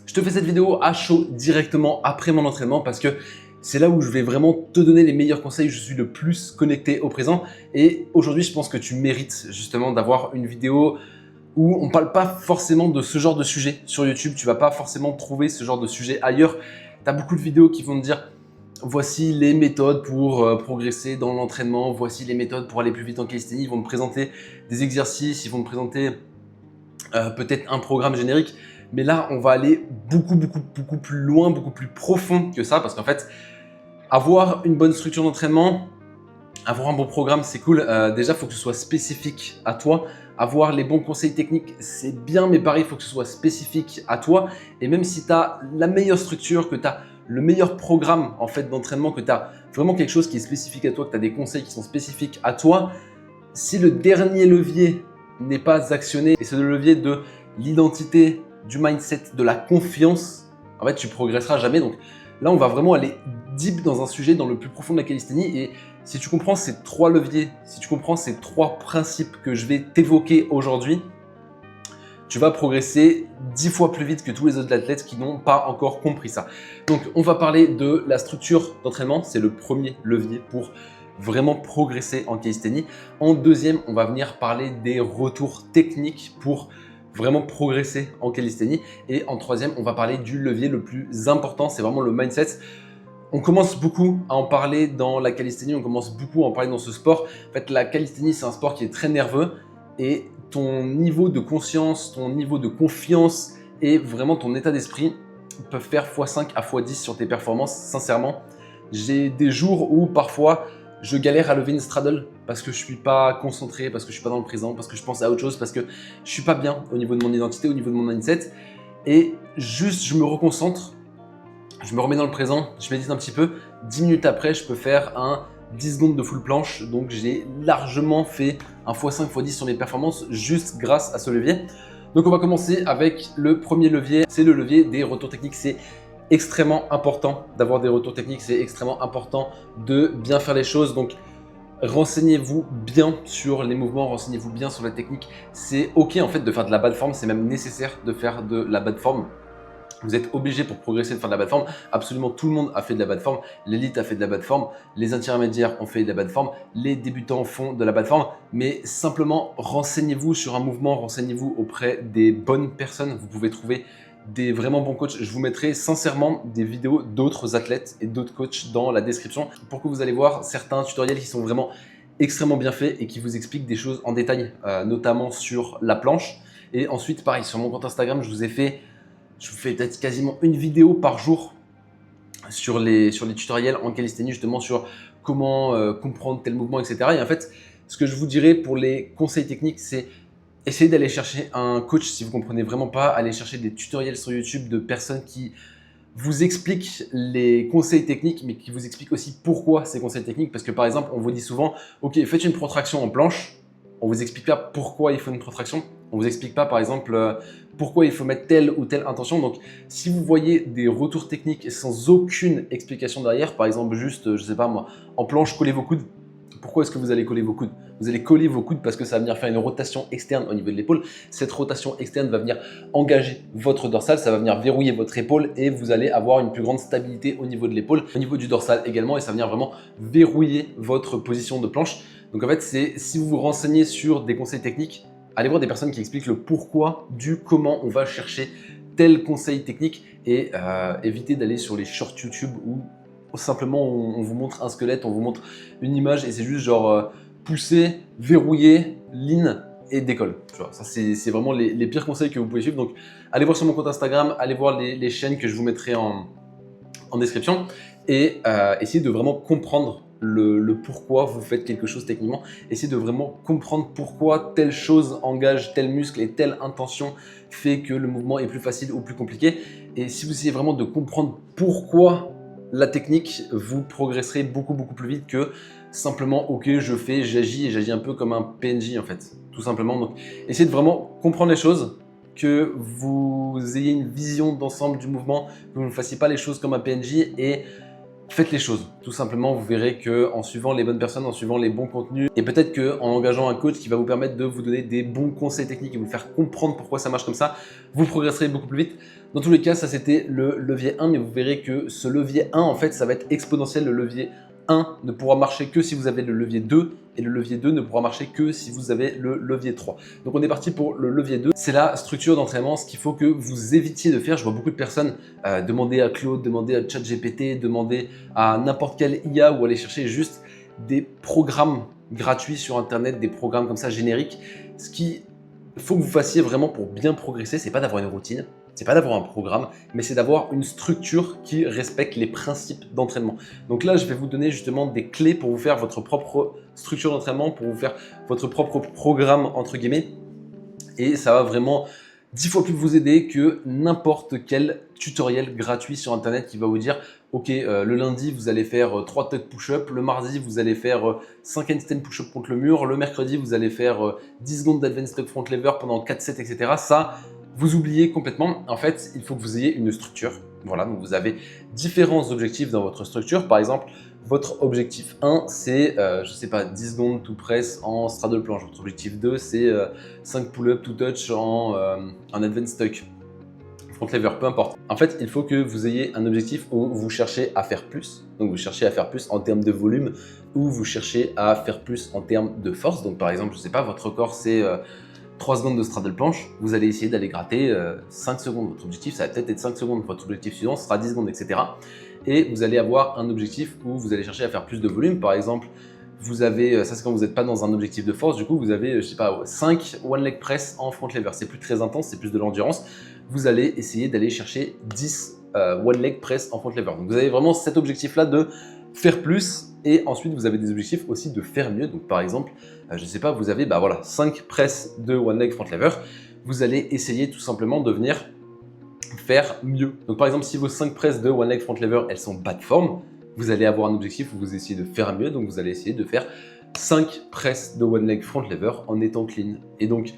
Je te fais cette vidéo à chaud directement après mon entraînement parce que c'est là où je vais vraiment te donner les meilleurs conseils. Je suis le plus connecté au présent et aujourd'hui, je pense que tu mérites justement d'avoir une vidéo où on ne parle pas forcément de ce genre de sujet sur YouTube. Tu ne vas pas forcément trouver ce genre de sujet ailleurs. Tu as beaucoup de vidéos qui vont te dire voici les méthodes pour progresser dans l'entraînement, voici les méthodes pour aller plus vite en calisthénie. Ils vont te présenter des exercices, ils vont te présenter peut-être un programme générique. Mais là, on va aller beaucoup plus loin, beaucoup plus profond que ça parce qu'en fait, avoir une bonne structure d'entraînement, avoir un bon programme, c'est cool. Déjà, il faut que ce soit spécifique à toi. Avoir les bons conseils techniques, c'est bien, mais pareil, il faut que ce soit spécifique à toi. Et même si tu as la meilleure structure, que tu as le meilleur programme en fait, d'entraînement, que tu as vraiment quelque chose qui est spécifique à toi, que tu as des conseils qui sont spécifiques à toi, si le dernier levier n'est pas actionné, et c'est le levier de l'identité, du mindset, de la confiance, en fait, tu progresseras jamais. Donc là, on va vraiment aller deep dans un sujet, dans le plus profond de la calisthénie. Et si tu comprends ces trois leviers, si tu comprends ces trois principes que je vais t'évoquer aujourd'hui, tu vas progresser 10 fois plus vite que tous les autres athlètes qui n'ont pas encore compris ça. Donc, on va parler de la structure d'entraînement. C'est le premier levier pour vraiment progresser en calisthénie. En deuxième, on va venir parler des retours techniques pour vraiment progresser en calisthénie. Et en troisième, on va parler du levier le plus important, c'est vraiment le mindset. On commence beaucoup à en parler dans la calisthénie, on commence beaucoup à en parler dans ce sport. En fait, la calisthénie, c'est un sport qui est très nerveux et ton niveau de conscience, ton niveau de confiance et vraiment ton état d'esprit peuvent faire x5 à x10 sur tes performances. Sincèrement, j'ai des jours où parfois je galère à lever une straddle parce que je suis pas concentré, parce que je suis pas dans le présent, parce que je pense à autre chose, parce que je suis pas bien au niveau de mon identité, au niveau de mon mindset. Et juste, je me reconcentre, je me remets dans le présent, je médite un petit peu. 10 minutes après, je peux faire un 10 secondes de full planche. Donc, j'ai largement fait un x5, x10 sur mes performances juste grâce à ce levier. Donc, on va commencer avec le premier levier. C'est le levier des retours techniques. C'est extrêmement important d'avoir des retours techniques. C'est extrêmement important de bien faire les choses. Donc, renseignez-vous bien sur les mouvements, renseignez-vous bien sur la technique. C'est OK en fait de faire de la bad form. C'est même nécessaire de faire de la bad form. Vous êtes obligé pour progresser de faire de la bad form. Absolument tout le monde a fait de la bad form. L'élite a fait de la bad form. Les intermédiaires ont fait de la bad form. Les débutants font de la bad form. Mais simplement, renseignez-vous sur un mouvement. Renseignez-vous auprès des bonnes personnes. Vous pouvez trouver des vraiment bons coachs. Je vous mettrai sincèrement des vidéos d'autres athlètes et d'autres coachs dans la description pour que vous allez voir certains tutoriels qui sont vraiment extrêmement bien faits et qui vous expliquent des choses en détail, notamment sur la planche. Et ensuite, pareil, sur mon compte Instagram, je vous fais peut-être quasiment une vidéo par jour sur les tutoriels en calisthénie, justement sur comment comprendre tel mouvement, etc. Et en fait, ce que je vous dirais pour les conseils techniques, c'est essayer d'aller chercher un coach si vous ne comprenez vraiment pas, aller chercher des tutoriels sur YouTube de personnes qui vous expliquent les conseils techniques, mais qui vous expliquent aussi pourquoi ces conseils techniques. Parce que par exemple, on vous dit souvent, ok, faites une protraction en planche. On vous explique pas pourquoi il faut une protraction. On vous explique pas, par exemple, pourquoi il faut mettre telle ou telle intention. Donc, si vous voyez des retours techniques sans aucune explication derrière, par exemple, juste, je sais pas moi, en planche, collez vos coudes. Pourquoi est-ce que vous allez coller vos coudes? Vous allez coller vos coudes parce que ça va venir faire une rotation externe au niveau de l'épaule. Cette rotation externe va venir engager votre dorsal, ça va venir verrouiller votre épaule et vous allez avoir une plus grande stabilité au niveau de l'épaule, au niveau du dorsal également, et ça va venir vraiment verrouiller votre position de planche. Donc en fait, si vous vous renseignez sur des conseils techniques, allez voir des personnes qui expliquent le pourquoi du comment on va chercher tel conseil technique et évitez d'aller sur les shorts YouTube où simplement on vous montre un squelette, on vous montre une image et c'est juste genre pousser, verrouiller, lean et décolle. Tu vois, ça c'est vraiment les pires conseils que vous pouvez suivre. Donc allez voir sur mon compte Instagram, allez voir les chaînes que je vous mettrai en description et essayez de vraiment comprendre le pourquoi vous faites quelque chose techniquement. Essayez de vraiment comprendre pourquoi telle chose engage tel muscle et telle intention fait que le mouvement est plus facile ou plus compliqué. Et si vous essayez vraiment de comprendre pourquoi la technique, vous progresserez beaucoup plus vite que simplement ok, je fais, j'agis et j'agis un peu comme un PNJ en fait, tout simplement. Donc essayez de vraiment comprendre les choses, que vous ayez une vision d'ensemble du mouvement, que vous ne fassiez pas les choses comme un PNJ et faites les choses. Tout simplement, vous verrez qu'en suivant les bonnes personnes, en suivant les bons contenus et peut-être qu'en engageant un coach qui va vous permettre de vous donner des bons conseils techniques et vous faire comprendre pourquoi ça marche comme ça, vous progresserez beaucoup plus vite. Dans tous les cas, ça c'était le levier 1, mais vous verrez que ce levier 1, en fait, ça va être exponentiel. Le levier 1 ne pourra marcher que si vous avez le levier 2 et le levier 2 ne pourra marcher que si vous avez le levier 3. Donc on est parti pour le levier 2. C'est la structure d'entraînement, ce qu'il faut que vous évitiez de faire. Je vois beaucoup de personnes demander à Claude, demander à ChatGPT, demander à n'importe quel IA ou aller chercher juste des programmes gratuits sur Internet, des programmes comme ça génériques. Ce qu'il faut que vous fassiez vraiment pour bien progresser, c'est pas d'avoir une routine, c'est pas d'avoir un programme, mais c'est d'avoir une structure qui respecte les principes d'entraînement. Donc là, je vais vous donner justement des clés pour vous faire votre propre structure d'entraînement, pour vous faire votre propre programme entre guillemets. Et ça va vraiment 10 fois plus vous aider que n'importe quel tutoriel gratuit sur Internet qui va vous dire ok, le lundi, vous allez faire 3 tuck push-up, le mardi, vous allez faire 5 handstand push-up contre le mur, le mercredi, vous allez faire 10 secondes d'advanced tuck front lever pendant 4 sets, etc. Ça, vous oubliez complètement. En fait, il faut que vous ayez une structure. Voilà, donc vous avez différents objectifs dans votre structure. Par exemple, votre objectif 1, c'est, je sais pas, 10 secondes to press en straddle planche. Votre objectif 2, c'est 5 pull-up to touch en advanced tuck, front lever, peu importe. En fait, il faut que vous ayez un objectif où vous cherchez à faire plus. Donc, vous cherchez à faire plus en termes de volume ou vous cherchez à faire plus en termes de force. Donc, par exemple, je sais pas, votre record, c'est 3 secondes de straddle planche, vous allez essayer d'aller gratter 5 secondes. Votre objectif, ça va peut-être être 5 secondes. Votre objectif suivant sera 10 secondes, etc. Et vous allez avoir un objectif où vous allez chercher à faire plus de volume. Par exemple, vous avez, ça c'est quand vous n'êtes pas dans un objectif de force, du coup vous avez, je sais pas, 5 one leg press en front lever. C'est plus très intense, c'est plus de l'endurance. Vous allez essayer d'aller chercher 10 one leg press en front lever. Donc vous avez vraiment cet objectif-là de faire plus. Et ensuite, vous avez des objectifs aussi de faire mieux. Donc, par exemple, je ne sais pas, vous avez 5 press de one leg front lever. Vous allez essayer tout simplement de venir faire mieux. Donc, par exemple, si vos 5 press de one leg front lever, elles sont bas de forme, vous allez avoir un objectif où vous essayez de faire mieux. Donc, vous allez essayer de faire 5 press de one leg front lever en étant clean. Et donc,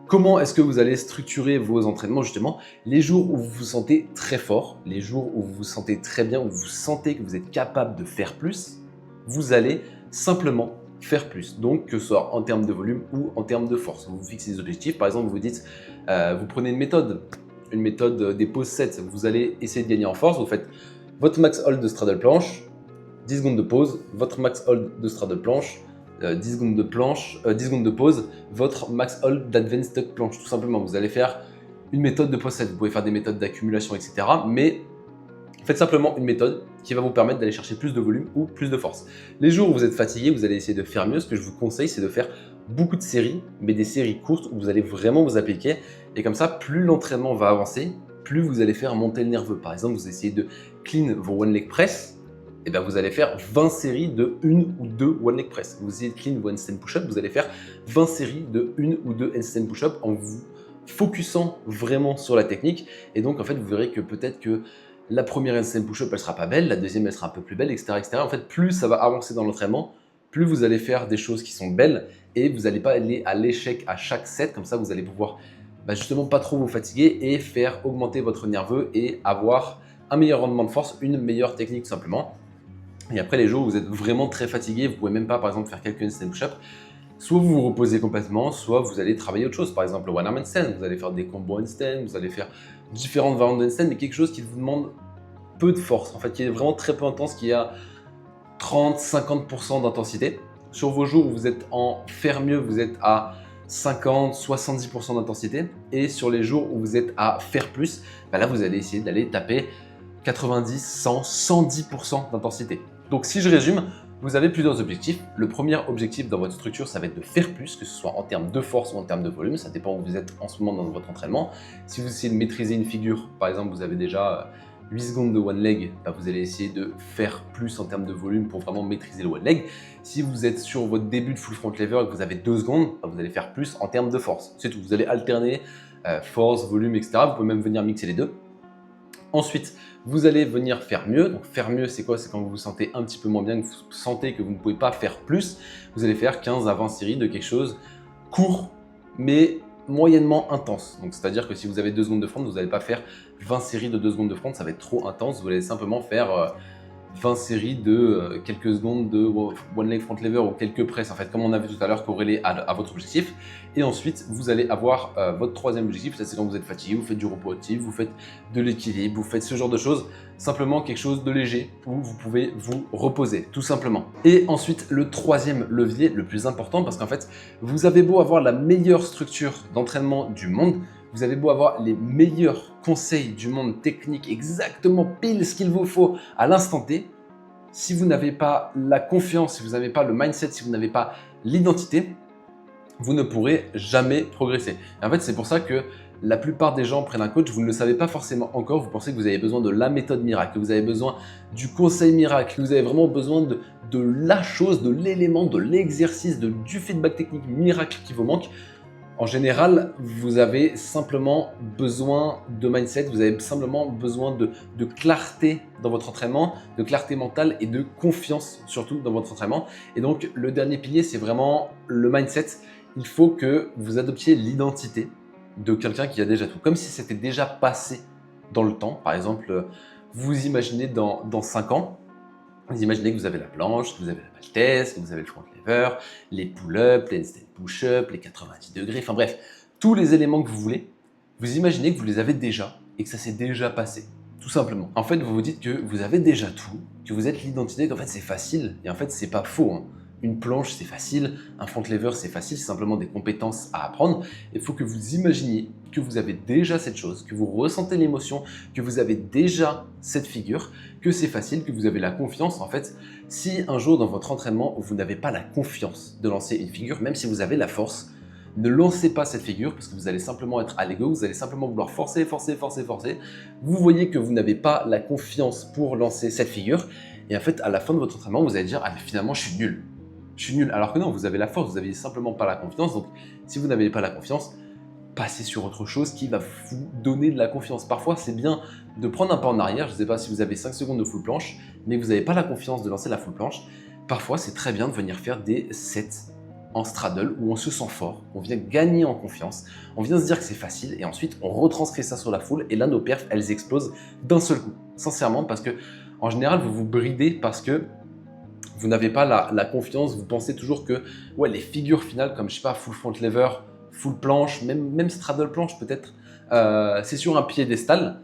comment est-ce que vous allez structurer vos entraînements justement? Les jours où vous vous sentez très fort, les jours où vous vous sentez très bien, où vous sentez que vous êtes capable de faire plus, vous allez simplement faire plus. Donc, que ce soit en termes de volume ou en termes de force. Vous vous fixez des objectifs. Par exemple, vous dites, vous prenez une méthode des pause sets. Vous allez essayer de gagner en force. Vous faites votre max hold de straddle planche, 10 secondes de pause, votre max hold de straddle planche, 10 secondes de planche, 10 secondes de pause, votre max hold d'advanced tuck planche. Tout simplement, vous allez faire une méthode de pause set. Vous pouvez faire des méthodes d'accumulation, etc. Mais faites simplement une méthode qui va vous permettre d'aller chercher plus de volume ou plus de force. Les jours où vous êtes fatigué, vous allez essayer de faire mieux. Ce que je vous conseille, c'est de faire beaucoup de séries, mais des séries courtes où vous allez vraiment vous appliquer. Et comme ça, plus l'entraînement va avancer, plus vous allez faire monter le nerveux. Par exemple, vous essayez de clean vos one leg press, et bien vous allez faire 20 séries de 1 ou 2 one leg press. Vous essayez de clean vos handstand push-up, vous allez faire 20 séries de 1 ou 2 handstand push-up en vous focusant vraiment sur la technique. Et donc, en fait, vous verrez que peut-être que la première handstand push-up, elle sera pas belle, la deuxième, elle sera un peu plus belle, etc., etc. En fait, plus ça va avancer dans l'entraînement, plus vous allez faire des choses qui sont belles et vous n'allez pas aller à l'échec à chaque set. Comme ça, vous allez pouvoir justement pas trop vous fatiguer et faire augmenter votre nerveux et avoir un meilleur rendement de force, une meilleure technique tout simplement. Et après, les jours où vous êtes vraiment très fatigué, vous pouvez même pas, par exemple, faire quelques handstand push-up. Soit vous vous reposez complètement, soit vous allez travailler autre chose. Par exemple, le one arm handstand, vous allez faire des combos handstand, vous allez faire différentes variantes de handstand, mais quelque chose qui vous demande peu de force, en fait, qui est vraiment très peu intense, qui a 30-50% d'intensité. Sur vos jours où vous êtes en faire mieux, vous êtes à 50-70% d'intensité. Et sur les jours où vous êtes à faire plus, là, vous allez essayer d'aller taper 90, 100, 110% d'intensité. Donc, si je résume, vous avez plusieurs objectifs. Le premier objectif dans votre structure, ça va être de faire plus, que ce soit en termes de force ou en termes de volume. Ça dépend où vous êtes en ce moment dans votre entraînement. Si vous essayez de maîtriser une figure, par exemple, vous avez déjà 8 secondes de one leg, vous allez essayer de faire plus en termes de volume pour vraiment maîtriser le one leg. Si vous êtes sur votre début de full front lever et que vous avez 2 secondes, vous allez faire plus en termes de force. C'est tout. Vous allez alterner force, volume, etc. Vous pouvez même venir mixer les deux. Ensuite, vous allez venir faire mieux. Donc faire mieux, c'est quoi? C'est quand vous vous sentez un petit peu moins bien, que vous sentez que vous ne pouvez pas faire plus. Vous allez faire 15 à 20 séries de quelque chose court, mais moyennement intense. Donc c'est-à-dire que si vous avez 2 secondes de front, vous n'allez pas faire 20 séries de 2 secondes de front, ça va être trop intense. Vous allez simplement faire 20 séries de quelques secondes de one leg front lever ou quelques presses, en fait, comme on a vu tout à l'heure, corrélées à votre objectif. Et ensuite, vous allez avoir votre troisième objectif, ça c'est quand vous êtes fatigué, vous faites du repos actif, vous faites de l'équilibre, vous faites ce genre de choses, simplement quelque chose de léger où vous pouvez vous reposer, tout simplement. Et ensuite, le troisième levier, le plus important, parce qu'en fait, vous avez beau avoir la meilleure structure d'entraînement du monde, vous avez beau avoir les meilleurs conseils du monde technique, exactement pile ce qu'il vous faut à l'instant T, si vous n'avez pas la confiance, si vous n'avez pas le mindset, si vous n'avez pas l'identité, vous ne pourrez jamais progresser. Et en fait, c'est pour ça que la plupart des gens prennent un coach, vous ne le savez pas forcément encore, vous pensez que vous avez besoin de la méthode miracle, que vous avez besoin du conseil miracle, que vous avez vraiment besoin de la chose, de l'élément, de l'exercice, du feedback technique miracle qui vous manque. En général, vous avez simplement besoin de mindset, vous avez simplement besoin de clarté dans votre entraînement, de clarté mentale et de confiance surtout dans votre entraînement. Et donc, le dernier pilier, c'est vraiment le mindset. Il faut que vous adoptiez l'identité de quelqu'un qui a déjà tout, comme si c'était déjà passé dans le temps. Par exemple, vous imaginez dans 5 ans, vous imaginez que vous avez la planche, que vous avez la maltaise, que vous avez le front lever, les pull-ups, les push-ups, les 90 degrés, enfin bref, tous les éléments que vous voulez, vous imaginez que vous les avez déjà et que ça s'est déjà passé, tout simplement. En fait, vous vous dites que vous avez déjà tout, que vous êtes l'identité, qu'en fait c'est facile, et en fait c'est pas faux, hein. Une planche c'est facile, un front lever c'est facile, c'est simplement des compétences à apprendre. Il faut que vous imaginiez que vous avez déjà cette chose, que vous ressentez l'émotion, que vous avez déjà cette figure, que c'est facile, que vous avez la confiance. En fait, si un jour dans votre entraînement, vous n'avez pas la confiance de lancer une figure, même si vous avez la force, ne lancez pas cette figure parce que vous allez simplement être à l'ego, vous allez simplement vouloir forcer. Vous voyez que vous n'avez pas la confiance pour lancer cette figure et en fait, à la fin de votre entraînement, vous allez dire « Ah mais finalement, je suis nul ». Je suis nul. Alors que non, vous avez la force, vous n'avez simplement pas la confiance. Donc, si vous n'avez pas la confiance, passez sur autre chose qui va vous donner de la confiance. Parfois, c'est bien de prendre un pas en arrière. Je ne sais pas si vous avez 5 secondes de full planche, mais vous n'avez pas la confiance de lancer la full planche. Parfois, c'est très bien de venir faire des sets en straddle où on se sent fort, on vient gagner en confiance, on vient se dire que c'est facile et ensuite on retranscrit ça sur la full et là, nos perfs, elles explosent d'un seul coup. Sincèrement, parce que en général, vous vous bridez parce que vous n'avez pas la confiance, vous pensez toujours que ouais, les figures finales comme je sais pas, full front lever, full planche, même straddle planche peut-être, c'est sur un piédestal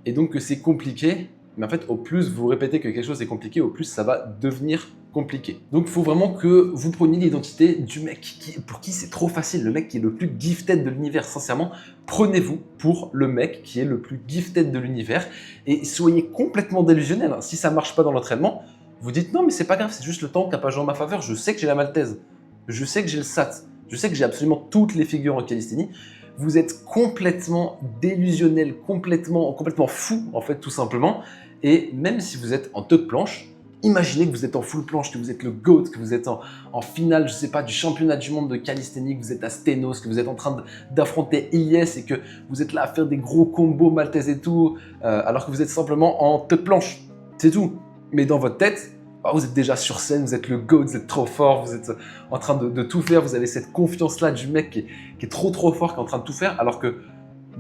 et donc que c'est compliqué. Mais en fait, au plus vous répétez que quelque chose est compliqué, au plus ça va devenir compliqué. Donc il faut vraiment que vous preniez l'identité du mec pour qui c'est trop facile, le mec qui est le plus gifted de l'univers. Sincèrement, prenez-vous pour le mec qui est le plus gifted de l'univers et soyez complètement délusionnel. Si ça marche pas dans l'entraînement, vous dites non mais c'est pas grave, c'est juste le temps qui n'a pas joué en ma faveur, je sais que j'ai la maltaise, je sais que j'ai le SAT, je sais que j'ai absolument toutes les figures en calisthénie. Vous êtes complètement délusionnel, complètement fou en fait tout simplement. Et même si vous êtes en deux de planche, imaginez que vous êtes en full planche, que vous êtes le GOAT, que vous êtes en finale, je sais pas, du championnat du monde de calisthénie, que vous êtes à Stenos, que vous êtes en train d'affronter Ilyes et que vous êtes là à faire des gros combos maltaises et tout, alors que vous êtes simplement en deux de planche. C'est tout. Mais dans votre tête, vous êtes déjà sur scène, vous êtes le GOAT, vous êtes trop fort, vous êtes en train de tout faire, vous avez cette confiance-là du mec qui est trop fort, qui est en train de tout faire, alors que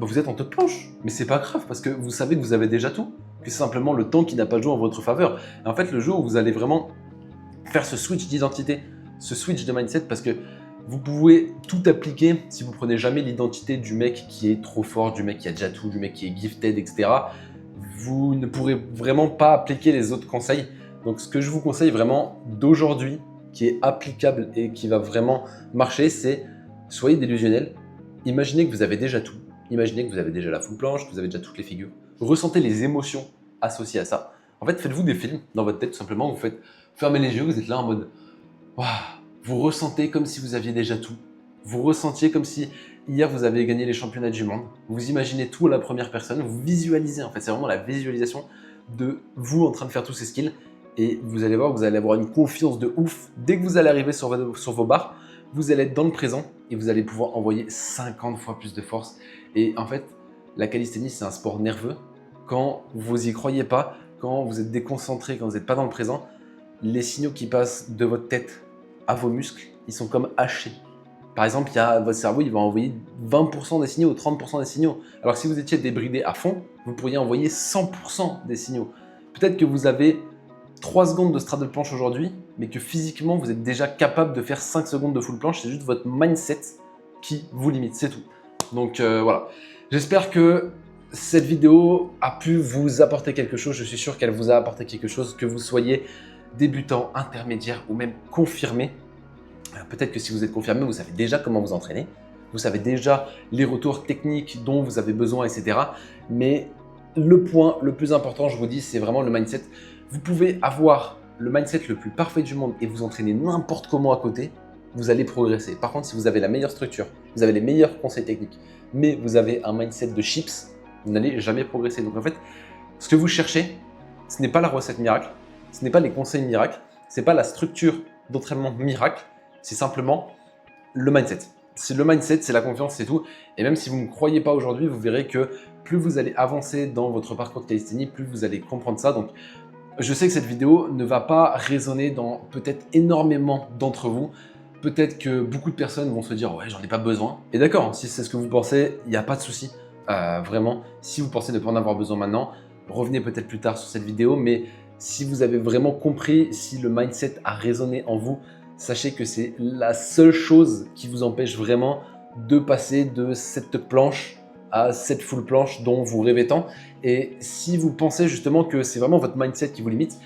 vous êtes en deux de planche. Mais c'est pas grave, parce que vous savez que vous avez déjà tout, que c'est simplement le temps qui n'a pas joué en votre faveur. Et en fait, le jour où vous allez vraiment faire ce switch d'identité, ce switch de mindset, parce que vous pouvez tout appliquer si vous prenez jamais l'identité du mec qui est trop fort, du mec qui a déjà tout, du mec qui est gifted, etc. Vous ne pourrez vraiment pas appliquer les autres conseils. Donc ce que je vous conseille vraiment d'aujourd'hui, qui est applicable et qui va vraiment marcher, c'est soyez délusionnel. Imaginez que vous avez déjà tout. Imaginez que vous avez déjà la full planche, que vous avez déjà toutes les figures. Ressentez les émotions associées à ça. En fait, faites-vous des films dans votre tête tout simplement. Vous faites fermer les yeux, vous êtes là en mode waouh. Vous ressentez comme si vous aviez déjà tout. Vous ressentiez comme si hier vous avez gagné les championnats du monde. Vous imaginez tout à la première personne. Vous visualisez en fait. C'est vraiment la visualisation de vous en train de faire tous ces skills. Et vous allez voir que vous allez avoir une confiance de ouf. Dès que vous allez arriver sur vos barres, vous allez être dans le présent et vous allez pouvoir envoyer 50 fois plus de force. Et en fait, la calisthénie, c'est un sport nerveux. Quand vous y croyez pas, quand vous êtes déconcentré, quand vous n'êtes pas dans le présent, les signaux qui passent de votre tête à vos muscles, ils sont comme hachés. Par exemple, votre cerveau, il va envoyer 20% des signaux ou 30% des signaux. Alors que si vous étiez débridé à fond, vous pourriez envoyer 100% des signaux. Peut-être que vous avez 3 secondes de straddle planche aujourd'hui, mais que physiquement, vous êtes déjà capable de faire 5 secondes de full planche. C'est juste votre mindset qui vous limite, c'est tout. Donc voilà, j'espère que cette vidéo a pu vous apporter quelque chose. Je suis sûr qu'elle vous a apporté quelque chose, que vous soyez débutant, intermédiaire ou même confirmé. Peut-être que si vous êtes confirmé, vous savez déjà comment vous entraîner. Vous savez déjà les retours techniques dont vous avez besoin, etc. Mais le point le plus important, je vous dis, c'est vraiment le mindset. Vous pouvez avoir le mindset le plus parfait du monde et vous entraîner n'importe comment à côté, vous allez progresser. Par contre, si vous avez la meilleure structure, vous avez les meilleurs conseils techniques, mais vous avez un mindset de chips, vous n'allez jamais progresser. Donc en fait, ce que vous cherchez, ce n'est pas la recette miracle, ce n'est pas les conseils miracles, ce n'est pas la structure d'entraînement miracle, c'est simplement le mindset. C'est le mindset, c'est la confiance, c'est tout. Et même si vous ne me croyez pas aujourd'hui, vous verrez que plus vous allez avancer dans votre parcours de calisthénie, plus vous allez comprendre ça. Donc, je sais que cette vidéo ne va pas résonner dans peut-être énormément d'entre vous. Peut-être que beaucoup de personnes vont se dire « ouais, j'en ai pas besoin ». Et d'accord, si c'est ce que vous pensez, il n'y a pas de souci. Vraiment, si vous pensez ne pas en avoir besoin maintenant, revenez peut-être plus tard sur cette vidéo. Mais si vous avez vraiment compris, si le mindset a résonné en vous, sachez que c'est la seule chose qui vous empêche vraiment de passer de cette planche à cette full planche dont vous rêvez tant. Et si vous pensez justement que c'est vraiment votre mindset qui vous limite,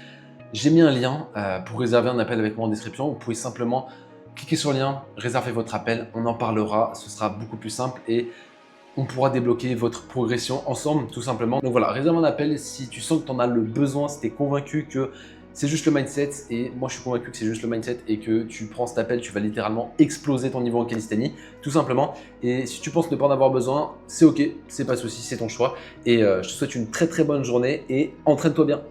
j'ai mis un lien pour réserver un appel avec moi en description. Vous pouvez simplement cliquer sur le lien, réserver votre appel, on en parlera, ce sera beaucoup plus simple et on pourra débloquer votre progression ensemble tout simplement. Donc voilà, réserve un appel si tu sens que tu en as le besoin, si tu es convaincu que c'est juste le mindset et moi je suis convaincu que c'est juste le mindset et que tu prends cet appel, tu vas littéralement exploser ton niveau en calisthénie tout simplement. Et si tu penses ne pas en avoir besoin, c'est ok, c'est pas de souci, c'est ton choix. Et je te souhaite une très très bonne journée et entraîne-toi bien.